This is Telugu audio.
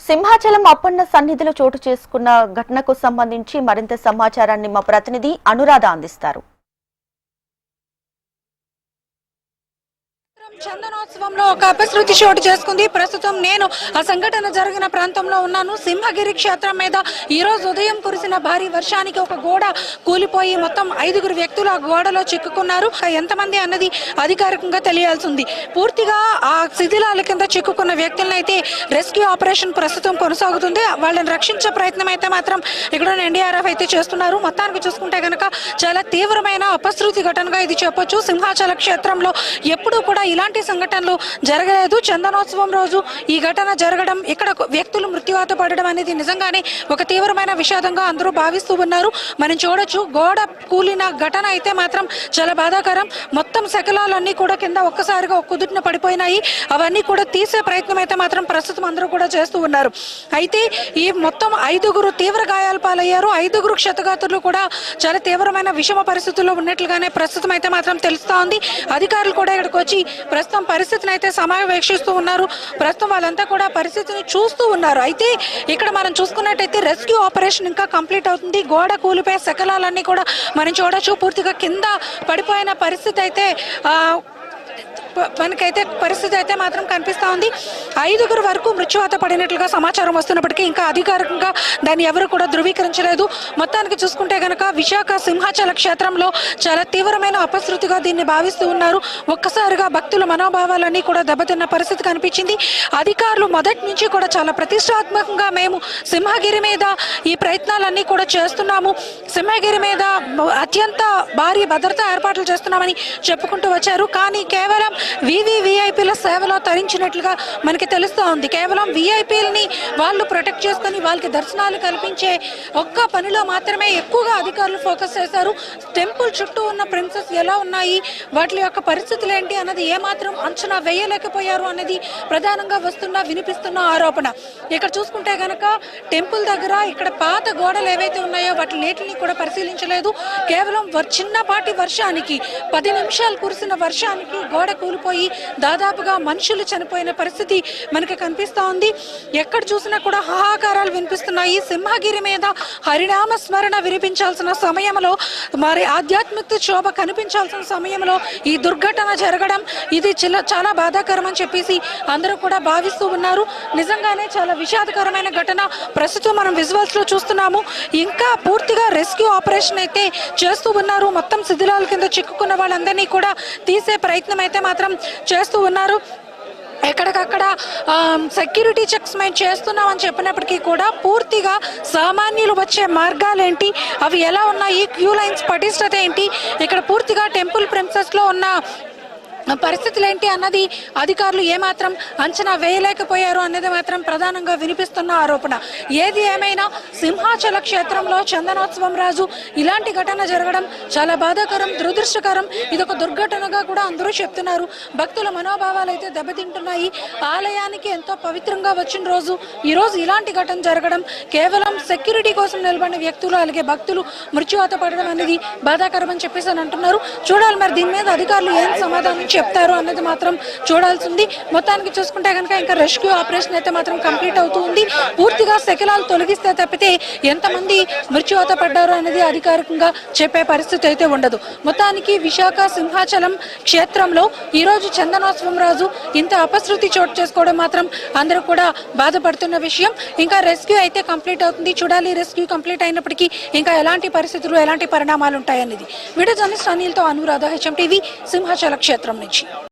సింహాచలం అప్పన్న సన్నిధిలో చోటు చేసుకున్న ఘటనకు సంబంధించి మరింత సమాచారాన్ని మా ప్రతినిధి అనురాధ అందిస్తారు. చందనోత్సవంలో ఒక అపశృతి చోటు చేసుకుంది. ప్రస్తుతం నేను ఆ సంఘటన జరిగిన ప్రాంతంలో ఉన్నాను. సింహగిరి క్షేత్రం మీద ఈ రోజు ఉదయం కురిసిన భారీ వర్షానికి ఒక గోడ కూలిపోయి మొత్తం 5 వ్యక్తులు ఆ గోడలో చిక్కుకున్నారు. ఎంతమంది అన్నది అధికారికంగా తెలియాల్సి ఉంది. పూర్తిగా ఆ శిథిలాల కింద చిక్కుకున్న వ్యక్తులను అయితే రెస్క్యూ ఆపరేషన్ ప్రస్తుతం కొనసాగుతుంది. వాళ్ళని రక్షించే ప్రయత్నం అయితే మాత్రం ఇక్కడ ఎన్డీఆర్ఎఫ్ అయితే చేస్తున్నారు. మొత్తానికి చూసుకుంటే కనుక చాలా తీవ్రమైన అపశృతి ఘటనగా ఇది చెప్పొచ్చు. సింహాచల క్షేత్రంలో ఎప్పుడూ కూడా ఇలాంటి సంఘటనలు జరగలేదు. చందనోత్సవం రోజు ఈ ఘటన జరగడం, ఇక్కడ వ్యక్తులు మృత్యువాత పడడం అనేది నిజంగానే ఒక తీవ్రమైన విషాదంగా అందరూ భావిస్తూ ఉన్నారు. మనం చూడొచ్చు, గోడ కూలిన ఘటన అయితే మాత్రం చాలా బాధాకరం. మొత్తం శకలాలన్నీ కూడా కింద ఒక్కసారిగా కుదుటిన పడిపోయినాయి. అవన్నీ కూడా తీసే ప్రయత్నం అయితే మాత్రం ప్రస్తుతం అందరూ కూడా చేస్తూ ఉన్నారు. అయితే ఈ మొత్తం 5 తీవ్ర గాయాల పాలయ్యారు. 5 క్షతగాతులు కూడా చాలా తీవ్రమైన విషమ పరిస్థితుల్లో ఉన్నట్లుగానే ప్రస్తుతం అయితే మాత్రం తెలుస్తా ఉంది. అధికారులు కూడా ఇక్కడికి వచ్చి ప్రస్తుతం పరిస్థితిని అయితే సమీక్షిస్తూ ఉన్నారు. ప్రస్తుతం వాళ్ళంతా కూడా పరిస్థితిని చూస్తూ ఉన్నారు. అయితే ఇక్కడ మనం చూసుకున్నట్టయితే రెస్క్యూ ఆపరేషన్ ఇంకా కంప్లీట్ అవుతుంది. గోడ కూలిపోయే శకలాలన్నీ కూడా మనం చూడొచ్చు. పూర్తిగా కింద పడిపోయిన పరిస్థితి అయితే మనకైతే పరిస్థితి అయితే మాత్రం కనిపిస్తూ ఉంది. 5 వరకు మృత్యువాత పడినట్లుగా సమాచారం వస్తున్నప్పటికీ ఇంకా అధికారికంగా దాన్ని ఎవరు కూడా ధృవీకరించలేదు. మొత్తానికి చూసుకుంటే కనుక విశాఖ సింహాచల క్షేత్రంలో చాలా తీవ్రమైన అపశృతిగా దీన్ని భావిస్తూ ఉన్నారు. ఒక్కసారిగా భక్తుల మనోభావాలన్నీ కూడా దెబ్బతిన్న పరిస్థితి కనిపించింది. అధికారులు మొదటి నుంచి కూడా చాలా ప్రతిష్టాత్మకంగా మేము సింహగిరి మీద ఈ ప్రయత్నాలన్నీ కూడా చేస్తున్నాము, సింహగిరి మీద అత్యంత భారీ భద్రతా ఏర్పాట్లు చేస్తున్నామని చెప్పుకుంటూ వచ్చారు. కానీ కేవలం వివిఐపీల సేవలో తరించినట్లుగా మనకి తెలుస్తూ ఉంది. కేవలం విఐపీలని వాళ్ళు ప్రొటెక్ట్ చేసుకుని వాళ్ళకి దర్శనాలు కల్పించే ఒక్క పనిలో మాత్రమే ఎక్కువగా అధికారులు ఫోకస్ చేశారు. టెంపుల్ చుట్టూ ఉన్న ప్రిన్సెస్ ఎలా ఉన్నాయి, వాటి యొక్క పరిస్థితులు ఏంటి అన్నది ఏమాత్రం అంచనా వేయలేకపోయారు అనేది ప్రధానంగా వినిపిస్తున్న ఆరోపణ. ఇక్కడ చూసుకుంటే కనుక టెంపుల్ దగ్గర ఇక్కడ పాత గోడలు ఏవైతే ఉన్నాయో వాటి నీటిని కూడా పరిశీలించలేదు. కేవలం చిన్నపాటి వర్షానికి 10 నిమిషాలు కురిసిన వర్షానికి గోడ కూలిపోయి దాదాపుగా మనుషులు చనిపోయిన పరిస్థితి మనకి కనిపిస్తూ ఉంది. ఎక్కడ చూసినా కూడా హాహాకారాలు వినిపిస్తున్నాయి. సింహగిరి మీద హరినామ స్మరణ వినిపించాల్సిన సమయంలో, మరి ఆధ్యాత్మిక శోభ కనిపించాల్సిన సమయంలో ఈ దుర్ఘటన జరగడం ఇది చాలా బాధాకరం అని చెప్పేసి అందరూ కూడా భావిస్తూ ఉన్నారు. నిజంగానే చాలా విషాదకరమైన ఘటన ప్రస్తుతం మనం విజువల్స్ లో చూస్తున్నాము. ఇంకా పూర్తిగా రెస్క్యూ ఆపరేషన్ అయితే చేస్తూ ఉన్నారు. మొత్తం శిథిలాల కింద చిక్కుకున్న వాళ్ళందరినీ కూడా తీసే ప్రయత్నం అయితే మాత్రం చేస్తూ ఉన్నారు. ఎక్కడికక్కడ సెక్యూరిటీ చెక్స్ మేము చేస్తున్నామని చెప్పినప్పటికీ కూడా పూర్తిగా సామాన్యులు వచ్చే మార్గాలేంటి, అవి ఎలా ఉన్నాయి, క్యూ లైన్స్ పటిష్టత ఏంటి, ఇక్కడ పూర్తిగా టెంపుల్ ప్రిన్సెస్లో ఉన్న పరిస్థితులు ఏంటి అన్నది అధికారులు ఏమాత్రం అంచనా వేయలేకపోయారు అనేది మాత్రం ప్రధానంగా వినిపిస్తున్న ఆరోపణ. ఏది ఏమైనా సింహాచల క్షేత్రంలో చందనోత్సవం రోజు ఇలాంటి ఘటన జరగడం చాలా బాధాకరం, దురదృష్టకరం. ఇదొక దుర్ఘటనగా కూడా అందరూ చెప్తున్నారు. భక్తుల మనోభావాలు అయితే దెబ్బతింటున్నాయి. ఆలయానికి ఎంతో పవిత్రంగా వచ్చిన రోజు ఈ రోజు ఇలాంటి ఘటన జరగడం, కేవలం సెక్యూరిటీ కోసం నిలబడిన వ్యక్తులు అలాగే భక్తులు మృత్యువాత పడడం అనేది బాధాకరం అని చెప్పేసి అని అంటున్నారు. చూడాలి మరి దీని మీద అధికారులు ఏం సమాధానం చెప్తారు అన్నది మాత్రం చూడాల్సింది. మొత్తానికి చూసుకుంటే కనుక ఇంకా రెస్క్యూ ఆపరేషన్ అయితే మాత్రం కంప్లీట్ అవుతూ ఉంది. పూర్తిగా శకలాలు తొలగిస్తే తప్పితే ఎంతమంది మృత్యువాత పడ్డారు అనేది అధికారికంగా చెప్పే పరిస్థితి అయితే ఉండదు. మొత్తానికి విశాఖ సింహాచలం క్షేత్రంలో ఈ రోజు చందనోత్సవం రోజు ఇంత అపశృతి చోటు చేసుకోవడం మాత్రం అందరూ కూడా బాధపడుతున్న విషయం. ఇంకా రెస్క్యూ అయితే కంప్లీట్ అవుతుంది. చూడాలి రెస్క్యూ కంప్లీట్ అయినప్పటికీ ఇంకా ఎలాంటి పరిస్థితులు, ఎలాంటి పరిణామాలు ఉంటాయనేది. వీడియో జర్నలిస్ట్ అనిల్తో అనురాధ, HM TV, సింహాచల క్షేత్రం నుంచి.